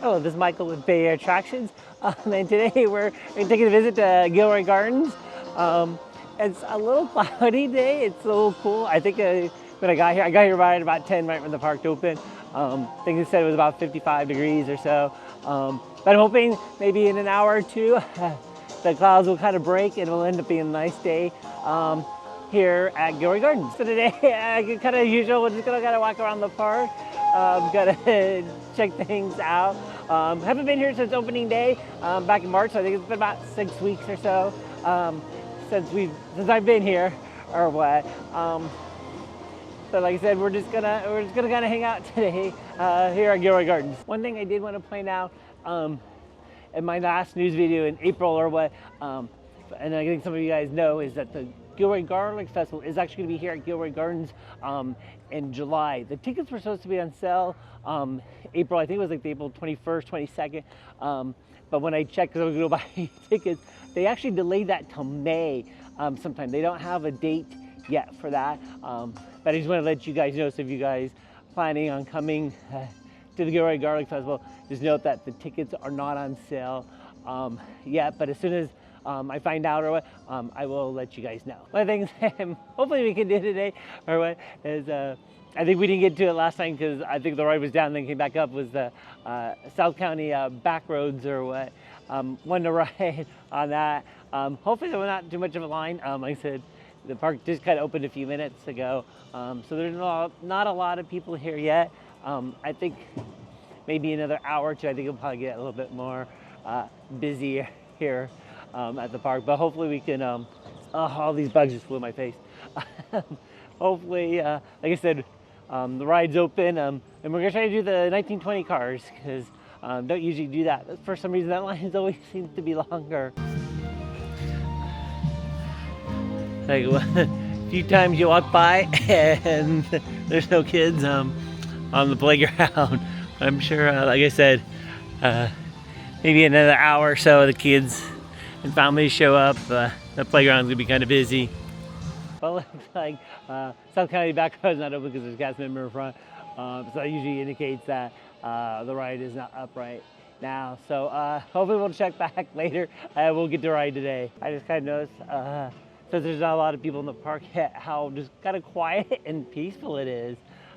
Hello, this is Michael with Bay Area Attractions, and today we're taking a visit to Gilroy Gardens. It's a little cloudy day. It's a little cool. I think when I got here right about 10, right when the park opened. I think they said it was about 55 degrees or so. But I'm hoping maybe in an hour or two, the clouds will kind of break and it'll end up being a nice day here at Gilroy Gardens. So today, kind of usual, we're just gonna kind of walk around the park. Gotta check things out. Haven't been here since opening day back in March, so I think it's been about 6 weeks or so since I've been here, or what. So like I said, we're just gonna kind of hang out today here at Gilroy Gardens. One thing I did want to point out in my last news video in April or what, and I think some of you guys know, is that the Gilroy Garlic Festival is actually going to be here at Gilroy Gardens in July. The tickets were supposed to be on sale April, I think it was like the April 21st, 22nd. But when I checked, because I was going to buy tickets, they actually delayed that till May sometime. They don't have a date yet for that. But I just want to let you guys know, so if you guys planning on coming to the Gilroy Garlic Festival, just note that the tickets are not on sale yet. But as soon as I find out or what, I will let you guys know. One of the things hopefully we can do today or what is, I think we didn't get to it last time because I think the ride was down and then came back up, was the South County back roads or what. Wanted to ride on that. Hopefully there was not too much of a line. Like I said, the park just kind of opened a few minutes ago. So there's not a lot of people here yet. I think maybe another hour or two, I think it'll probably get a little bit more busy here at the park, but hopefully we can, all these bugs just flew in my face. Hopefully, like I said, the ride's open, and we're gonna try to do the 1920 cars, because don't usually do that. For some reason, that line always seems to be longer. Like a few times you walk by and there's no kids on the playground. I'm sure, like I said, maybe another hour or so the kids and families show up. The playground's gonna be kind of busy. Well, it looks like South County back road's not open because there's a cast member in front. So that usually indicates that the ride is not up right now. So hopefully we'll check back later. We'll get to ride today. I just kind of noticed, since there's not a lot of people in the park yet, how just kind of quiet and peaceful it is.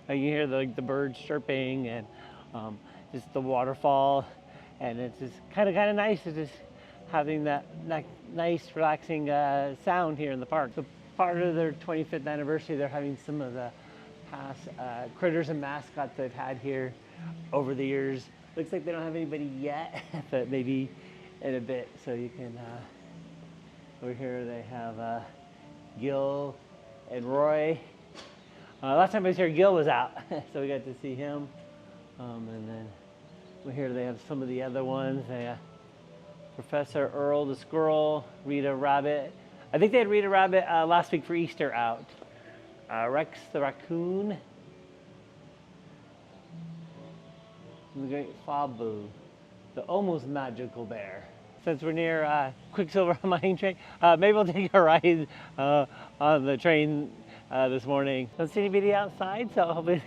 You hear the birds chirping and just the waterfall, and it's just kind of nice to just having that nice relaxing sound here in the park. So part of their 25th anniversary, they're having some of the past critters and mascots they've had here over the years. Looks like they don't have anybody yet, but maybe in a bit. So you can, over here they have Gil and Roy. Last time I was here, Gil was out, so we got to see him. And then over here they have some of the other ones. They, Professor Earl the squirrel, Rita Rabbit. I think they had Rita Rabbit last week for Easter out. Rex the raccoon. And the great Fabu, the almost magical bear. Since we're near Quicksilver mine train, maybe we'll take a ride on the train this morning. Don't see anybody outside, so hopefully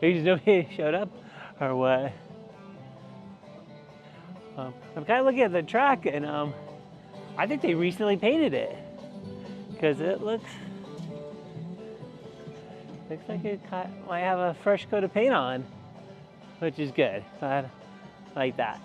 maybe nobody showed up or what. I'm kind of looking at the track, and I think they recently painted it, because it looks like it might have a fresh coat of paint on, which is good. I like that.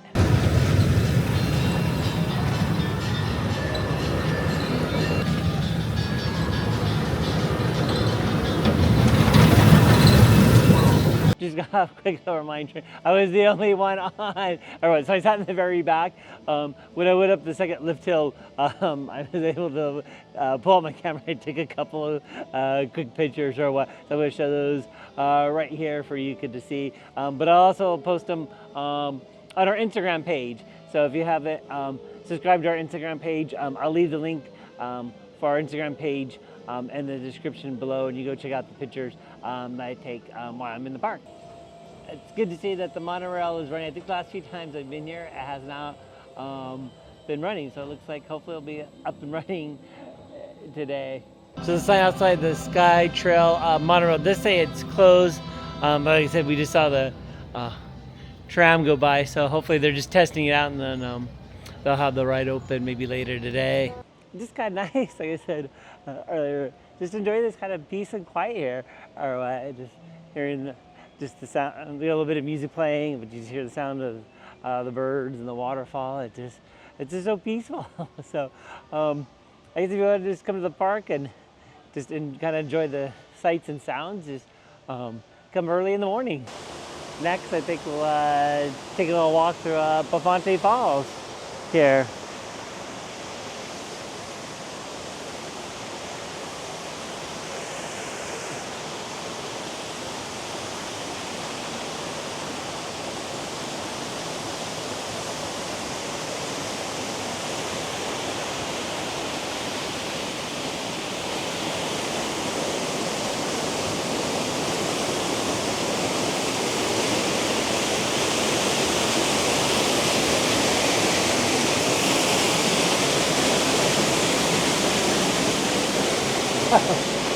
Just got off Quicksilver mine train. I was the only one on, so I sat in the very back. When I went up the second lift hill, I was able to pull out my camera and take a couple of quick pictures or what. So I'm going to show those right here for you to see. But I'll also post them on our Instagram page. So if you haven't subscribed to our Instagram page, I'll leave the link for our Instagram page in the description below, and you go check out the pictures that I take while I'm in the park. It's good to see that the monorail is running. I think the last few times I've been here, it has now been running, so it looks like hopefully it'll be up and running today. So the sign outside the Sky Trail monorail does say it's closed, but like I said, we just saw the tram go by. So hopefully they're just testing it out, and then they'll have the ride open maybe later today. Just kind of nice, like I said earlier. Just enjoy this kind of peace and quiet here, or just hearing just the sound, a little bit of music playing, but you just hear the sound of the birds and the waterfall. It's just so peaceful. So I guess if you want to just come to the park and just kind of enjoy the sights and sounds, just come early in the morning. Next, I think we'll take a little walk through Bafante Falls here.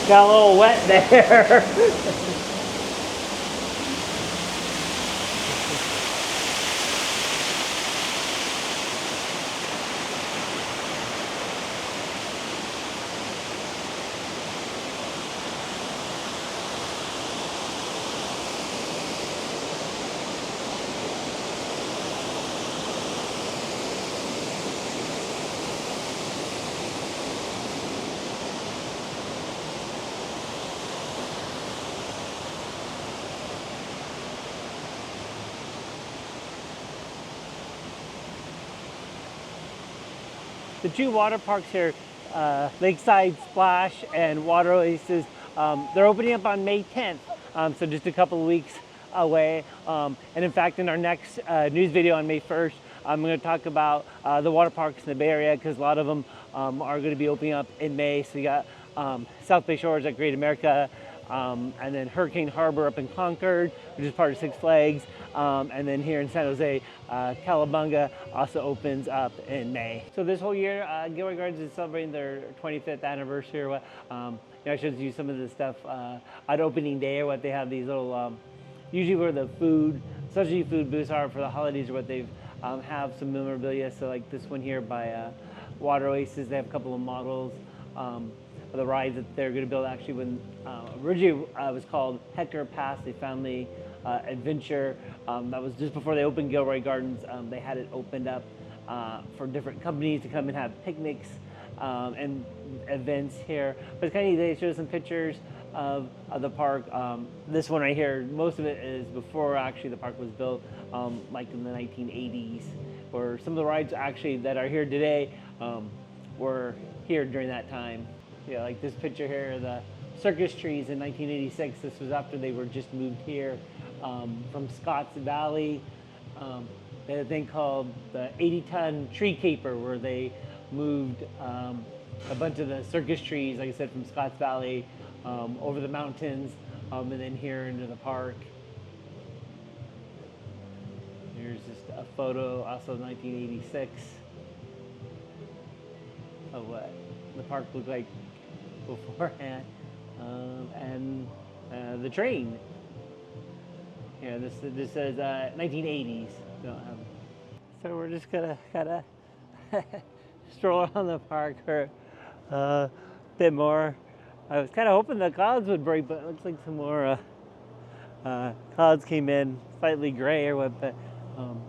Got a little wet there. The two water parks here, Lakeside Splash and Water Oasis, they're opening up on May 10th, so just a couple of weeks away. And in fact, in our next news video on May 1st, I'm going to talk about the water parks in the Bay Area, because a lot of them are going to be opening up in May. So you got South Bay Shores at Great America, and then Hurricane Harbor up in Concord, which is part of Six Flags, and then here in San Jose, Calabunga also opens up in May. So this whole year, Gilroy Gardens is celebrating their 25th anniversary. I showed you some of the stuff at opening day, or what they have these little, usually where the food, especially food booths are for the holidays, or what they've have some memorabilia. So like this one here by Water Oasis, they have a couple of models. The ride that they're going to build, actually, when originally was called Hecker Pass, the family adventure. That was just before they opened Gilroy Gardens. They had it opened up for different companies to come and have picnics and events here. But it's kind of neat. They show some pictures of the park. This one right here, most of it is before actually the park was built, like in the 1980s, or some of the rides actually that are here today were here during that time. Yeah, like this picture here, the circus trees in 1986. This was after they were just moved here from Scotts Valley. They had a thing called the 80-ton tree caper, where they moved a bunch of the circus trees, like I said, from Scotts Valley over the mountains, and then here into the park. Here's just a photo, also 1986, of what the park looked like beforehand, and the train. Yeah, this says 1980s. So we're just gonna kind of stroll around the park for a bit more. I was kind of hoping the clouds would break, but it looks like some more clouds came in, slightly gray or what. But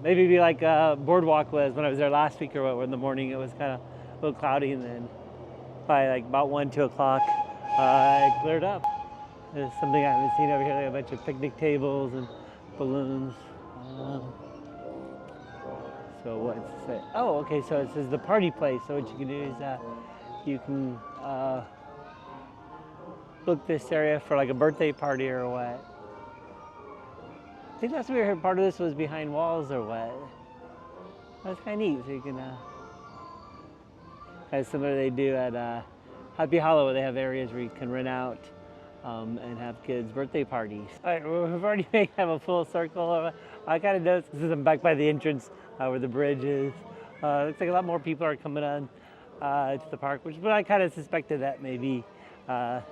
maybe it'd be like Boardwalk was when I was there last week or what, where in the morning it was kind of a little cloudy, and then by like about 1, 2 o'clock, it cleared up. There's something I haven't seen over here, like a bunch of picnic tables and balloons. So what's it say? Oh, okay, so it says the party place. So what you can do is you can book this area for like a birthday party or what. I think that's what we heard, part of this was behind walls or what. That's kind of neat. So you can, kind of similar they do at Happy Hollow, where they have areas where you can rent out and have kids' birthday parties. All right, well, we've already made kind of a full circle. I kind of noticed, because I'm back by the entrance where the bridge is. Looks like a lot more people are coming on to the park, which I kind of suspected that maybe the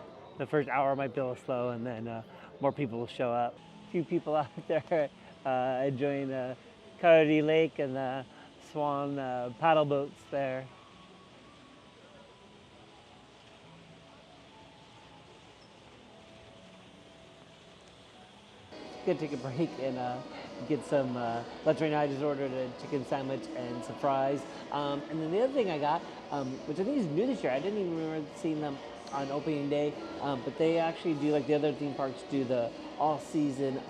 first hour might be a little slow, and then more people will show up. A few people out there enjoying the Coyote Lake and the Swan paddle boats there. Gonna take a break and get some lunch right now. I just ordered a chicken sandwich and some fries. And then the other thing I got, which I think is new this year, I didn't even remember seeing them on opening day, but they actually do, like the other theme parks do, the all-season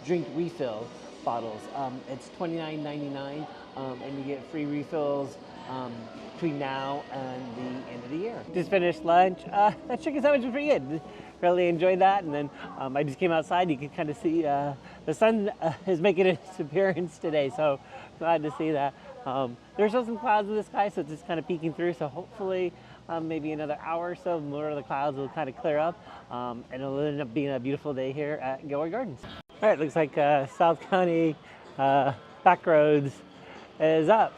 drink refill bottles. It's $29.99, and you get free refills between now and the end of the year. Just finished lunch. That chicken sandwich was pretty good. Really enjoyed that, and then I just came outside. You can kind of see the sun is making its appearance today, so glad to see that. There's still some clouds in the sky, so it's just kind of peeking through, so hopefully maybe another hour or so, more of the clouds will kind of clear up, and it'll end up being a beautiful day here at Gilroy Gardens. All right, looks like South County back roads is up,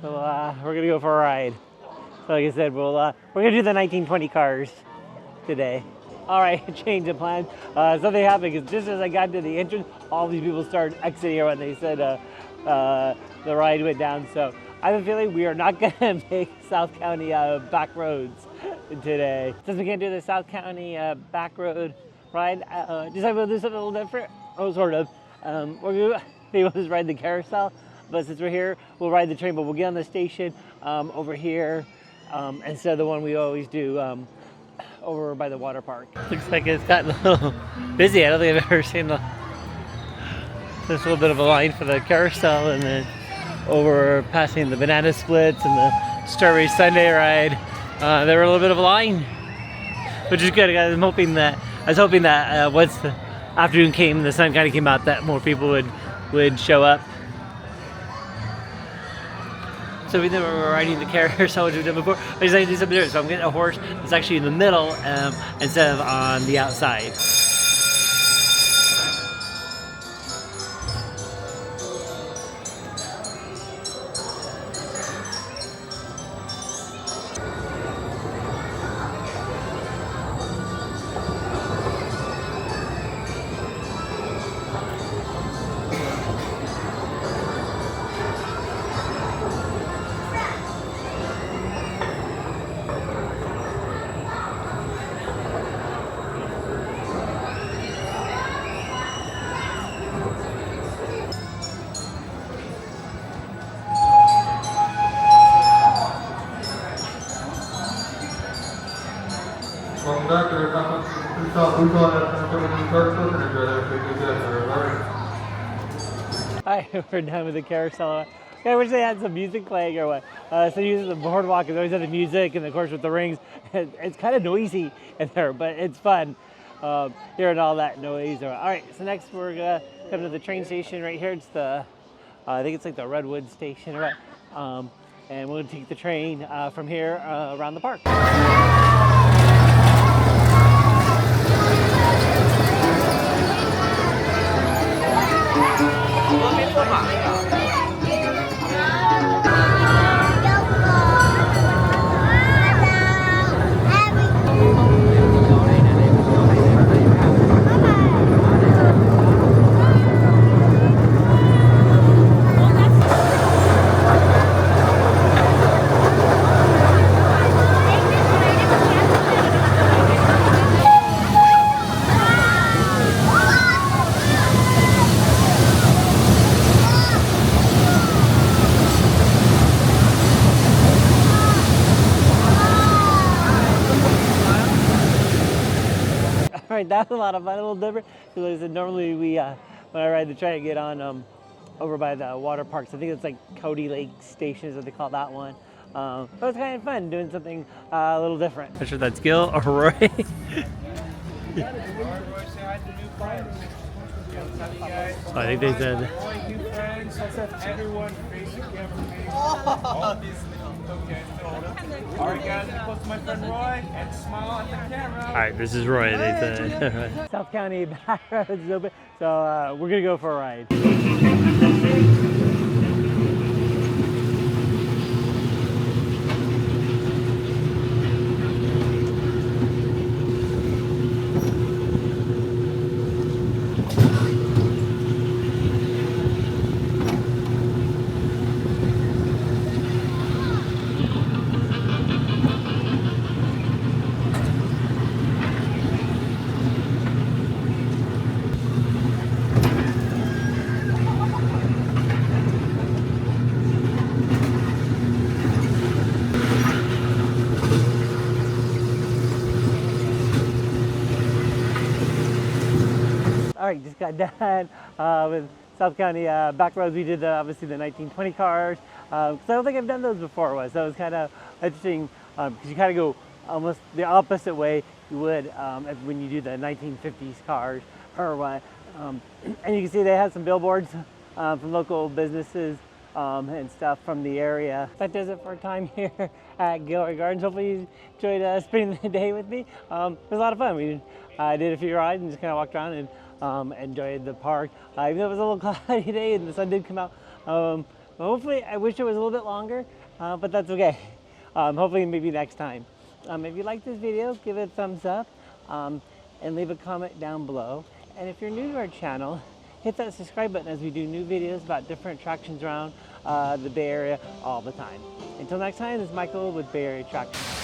so we're gonna go for a ride. So like I said, we're gonna do the 1920 cars today. All right, change of plan. Something happened because just as I got to the entrance, all these people started exiting when they said the ride went down. So I have a feeling we are not gonna make South County back roads today. Since we can't do the South County back road ride, decided we'll do something a little different. Oh, sort of. We're gonna be able to ride the carousel, but since we're here, we'll ride the train, but we'll get on the station over here instead of the one we always do over by the water park. Looks like it's gotten a little busy. I don't think I've ever seen there's a little bit of a line for the carousel, and then over passing the banana splits and the strawberry sundae ride, there were a little bit of a line, which is good. I was hoping that once the afternoon came, the sun kind of came out, that more people would show up. So we were riding the carousel, which we've done before. I decided to do something different. So I'm getting a horse that's actually in the middle instead of on the outside. Hi, we're done with the carousel. I wish they had some music playing or what. So using the boardwalk, they always have the music, and of course with the rings, it's kind of noisy in there, but it's fun hearing all that noise. All right, so next we're gonna come to the train station right here. It's the, I think it's like the Redwood station, right? And we'll take the train from here around the park. Alright, that was a lot of fun, a little different. So like I said, normally we, when I ride the train, I get on over by the water parks. I think it's like Coyote Lake Station is what they call that one. But it was kind of fun doing something a little different. I'm sure that's Gil or Roy. So I think they said. Alright guys, close to my friend Roy and smile at the camera. Alright, this is Roy, they said. South County back roads is open, so we're gonna go for a ride. just got done with South County back roads. We did obviously the 1920 cars. So I don't think I've done those before. So it was kind of interesting because you kind of go almost the opposite way you would when you do the 1950s cars or what. And you can see they have some billboards from local businesses and stuff from the area. That does it for our time here at Gilroy Gardens. Hopefully you enjoyed spending the day with me. It was a lot of fun. We did a few rides and just kind of walked around and enjoyed the park. Even though it was a little cloudy day and the sun did come out. Hopefully, I wish it was a little bit longer, but that's okay. Hopefully maybe next time. If you like this video, give it a thumbs up and leave a comment down below. And if you're new to our channel, hit that subscribe button as we do new videos about different attractions around the Bay Area all the time. Until next time, this is Michael with Bay Area Attractions.